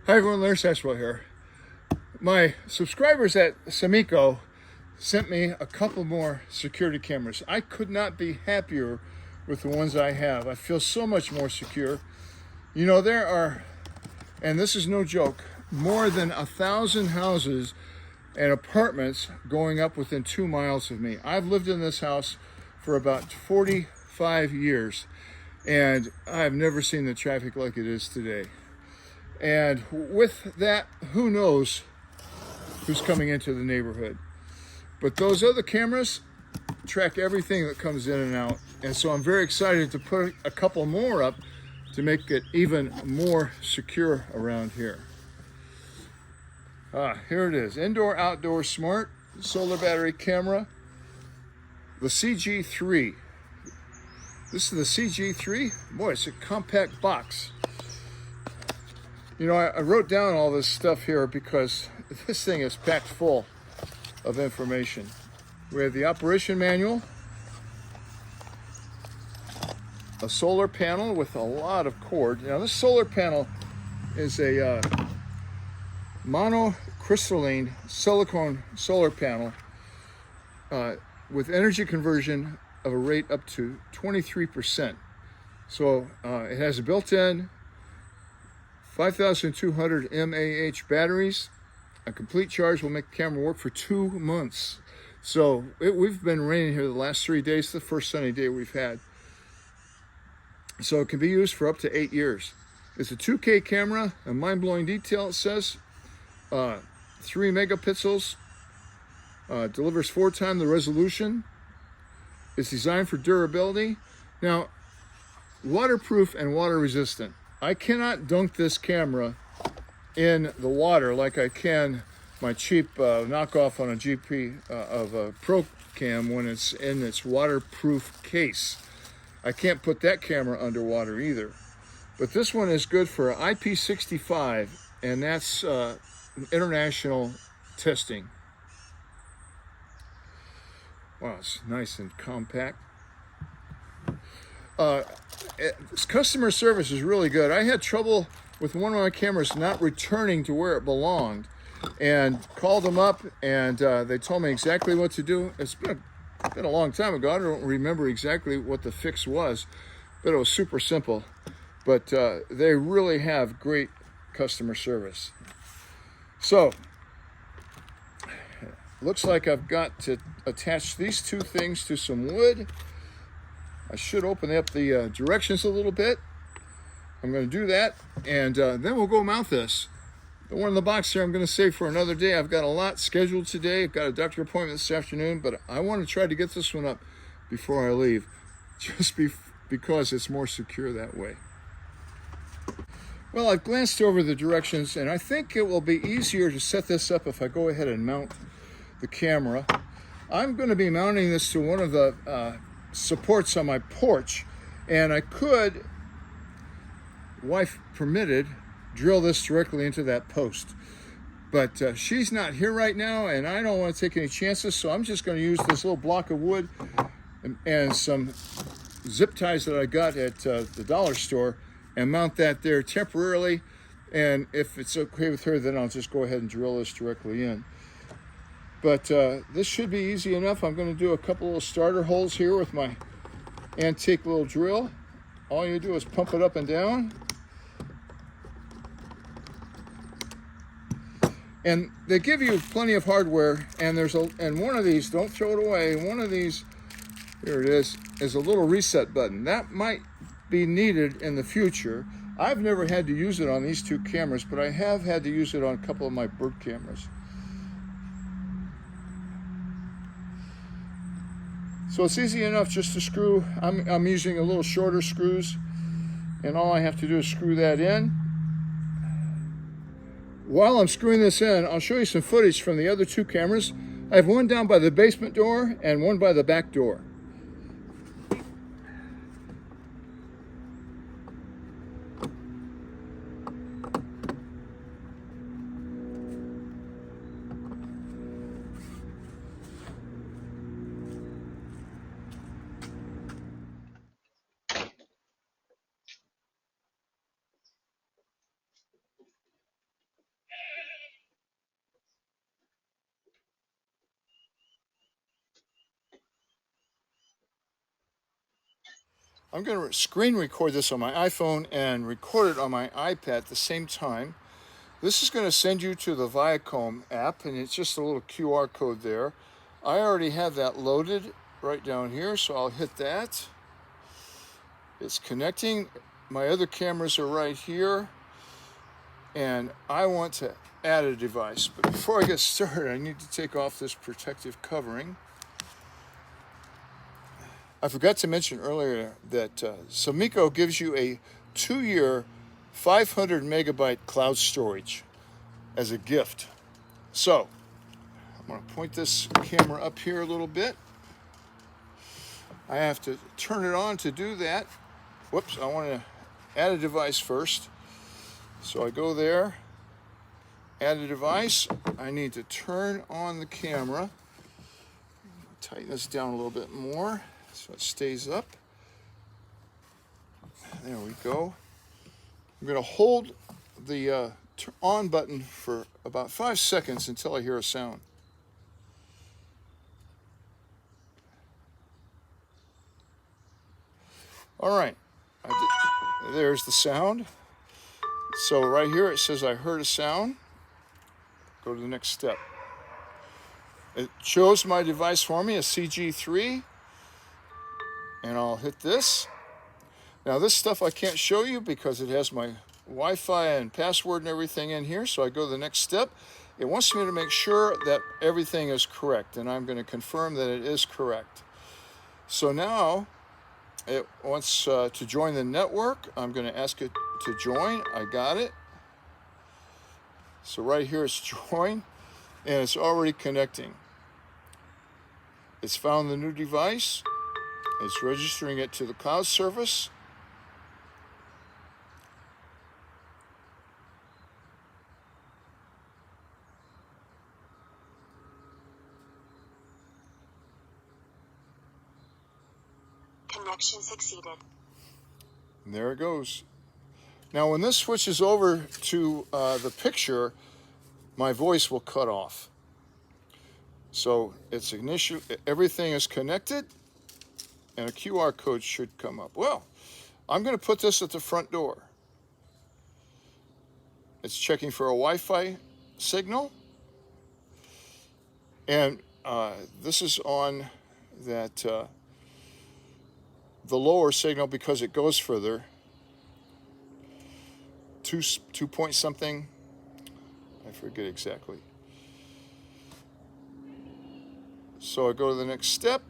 Hi everyone, Larry Sashwell here. My subscribers at Sovmiku sent me a couple more security cameras. I could not be happier with the ones I have. I feel so much more secure. You know, there are, and this is no joke, more than 1,000 houses and apartments going up within 2 miles of me. I've lived in this house for about 45 years, and I've never seen the traffic like it is today. And with that, who knows who's coming into the neighborhood. But those other cameras track everything that comes in and out. And so I'm very excited to put a couple more up to make it even more secure around here. Here it is, indoor, outdoor, smart, solar battery camera, the CG3. This is the CG3. Boy, it's a compact box. You know, I wrote down all this stuff here because this thing is packed full of information. We have the operation manual, a solar panel with a lot of cord. Now, this solar panel is a monocrystalline silicone solar panel with energy conversion of a rate up to 23%. So it has a built-in 5,200 mAh batteries. A complete charge will make the camera work for 2 months. So we've been raining here the last 3 days, the first sunny day we've had. So it can be used for up to 8 years. It's a 2K camera, a mind-blowing detail, it says. 3 megapixels, delivers 4 times the resolution. It's designed for durability. Now, waterproof and water resistant. I cannot dunk this camera in the water like I can my cheap knockoff on a GP of a Pro Cam when it's in its waterproof case. I can't put that camera underwater either. But this one is good for IP65, and that's international testing. Wow, it's nice and compact. Customer service is really good. I had trouble with one of my cameras not returning to where it belonged, and called them up, and they told me exactly what to do. It's been a long time ago. I don't remember exactly what the fix was, but it was super simple. But they really have great customer service. So, looks like I've got to attach these two things to some wood. I should open up the directions a little bit. I'm going to do that, and then we'll go mount this. The one in the box here I'm going to save for another day. I've got a lot scheduled today. I've got a doctor appointment this afternoon, but I want to try to get this one up before I leave, just because it's more secure that way. Well, I've glanced over the directions, and I think it will be easier to set this up if I go ahead and mount the camera. I'm going to be mounting this to one of the supports on my porch, and I could, wife permitted, drill this directly into that post. But she's not here right now, and I don't want to take any chances, so I'm just going to use this little block of wood and some zip ties that I got at the dollar store and mount that there temporarily. And if it's okay with her, then I'll just go ahead and drill this directly in. But this should be easy enough. I'm going to do a couple little starter holes here with my antique little drill. All you do is pump it up and down. And they give you plenty of hardware, and one of these, don't throw it away, one of these, here it is a little reset button. That might be needed in the future. I've never had to use it on these two cameras, but I have had to use it on a couple of my bird cameras. So it's easy enough just to screw. I'm using a little shorter screws, and all I have to do is screw that in. While I'm screwing this in, I'll show you some footage from the other two cameras. I have one down by the basement door and one by the back door. I'm going to screen record this on my iPhone and record it on my iPad at the same time. This is going to send you to the Vicohome app, and it's just a little QR code there. I already have that loaded right down here, so I'll hit that. It's connecting. My other cameras are right here, and I want to add a device. But before I get started, I need to take off this protective covering. I forgot to mention earlier that Sovmiku gives you a 2-year 500 megabyte cloud storage as a gift. So I'm going to point this camera up here a little bit. I have to turn it on to do that. Whoops, I want to add a device first. So I go there, add a device. I need to turn on the camera. Tighten this down a little bit more so it stays up. There we go. I'm going to hold the on button for about 5 seconds until I hear a sound. All right, there's the sound. So right here it says I heard a sound. Go to the next step. It chose my device for me, a CG3, and I'll hit this. Now this stuff I can't show you because it has my Wi-Fi and password and everything in here, so I go to the next step. It wants me to make sure that everything is correct, and I'm going to confirm that it is correct. So now it wants to join the network. I'm going to ask it to join. I got it. So right here it's join, and it's already connecting. It's found the new device. It's registering it to the cloud service. Connection succeeded. And there it goes. Now when this switches over to the picture, my voice will cut off. So it's ignition, everything is connected, and a QR code should come up. Well, I'm going to put this at the front door. It's checking for a Wi-Fi signal, and this is on that the lower signal because it goes further. 2 point something, I forget exactly. So I go to the next step.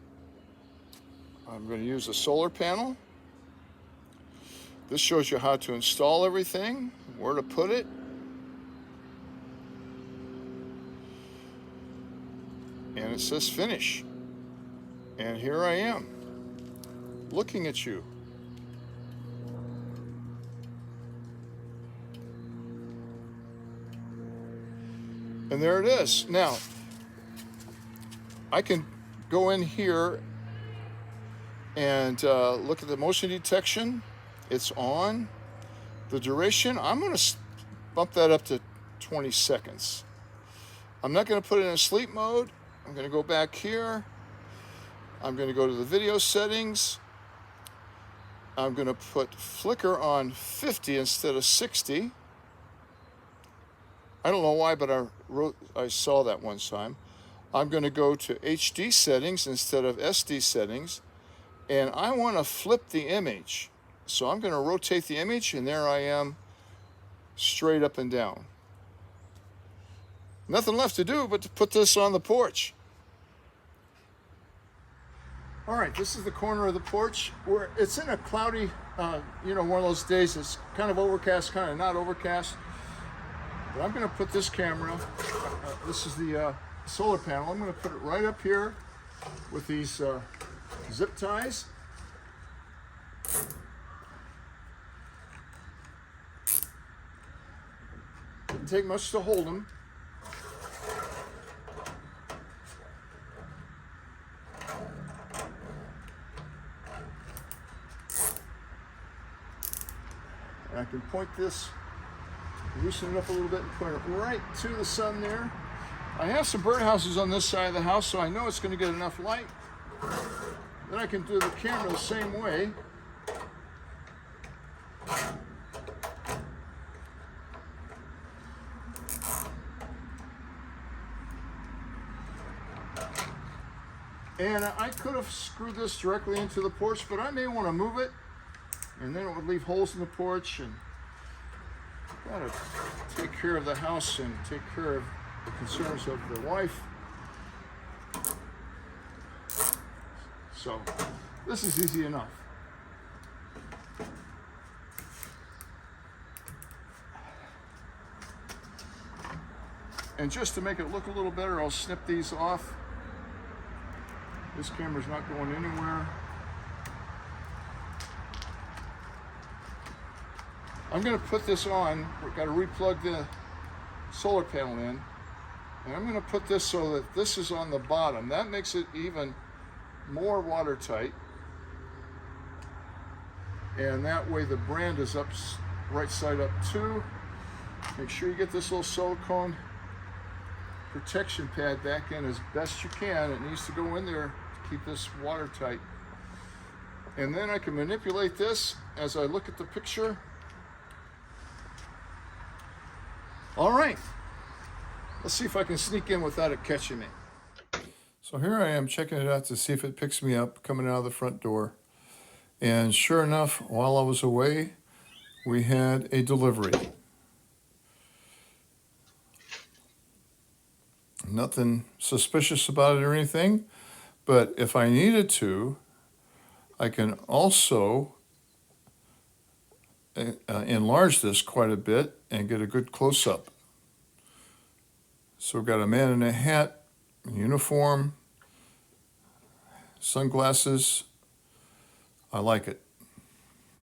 I'm going to use a solar panel. This shows you how to install everything, where to put it. And it says finish. And here I am, looking at you. And there it is. Now, I can go in here and look at the motion detection. It's on. The duration, I'm going to bump that up to 20 seconds. I'm not going to put it in sleep mode. I'm going to go back here. I'm going to go to the video settings. I'm going to put flicker on 50 instead of 60. I don't know why, but I saw that one time. I'm going to go to HD settings instead of SD settings, and I want to flip the image. So I'm going to rotate the image, and there I am, straight up and down. Nothing left to do but to put this on the porch. All right, this is the corner of the porch where it's in a cloudy, one of those days it's kind of overcast, kind of not overcast. But I'm going to put this camera, this is the solar panel, I'm going to put it right up here with these zip ties. Didn't take much to hold them. And I can point this, loosen it up a little bit and point it right to the sun there. I have some birdhouses on this side of the house, so I know it's going to get enough light. Then I can do the camera the same way. And I could have screwed this directly into the porch, but I may want to move it, and then it would leave holes in the porch, and gotta take care of the house and take care of the concerns of the wife. So this is easy enough. And just to make it look a little better, I'll snip these off. This camera's not going anywhere. I'm going to put this on. We've got to replug the solar panel in. And I'm going to put this so that this is on the bottom. That makes it even more watertight. And that way the brand is up, right side up too. Make sure you get this little silicone protection pad back in as best you can. It needs to go in there to keep this watertight. And then I can manipulate this as I look at the picture. All right, let's see if I can sneak in without it catching me. So here I am checking it out to see if it picks me up coming out of the front door. And sure enough, while I was away, we had a delivery. Nothing suspicious about it or anything, but if I needed to, I can also enlarge this quite a bit and get a good close-up. So we've got a man in a hat, uniform, sunglasses. I like it.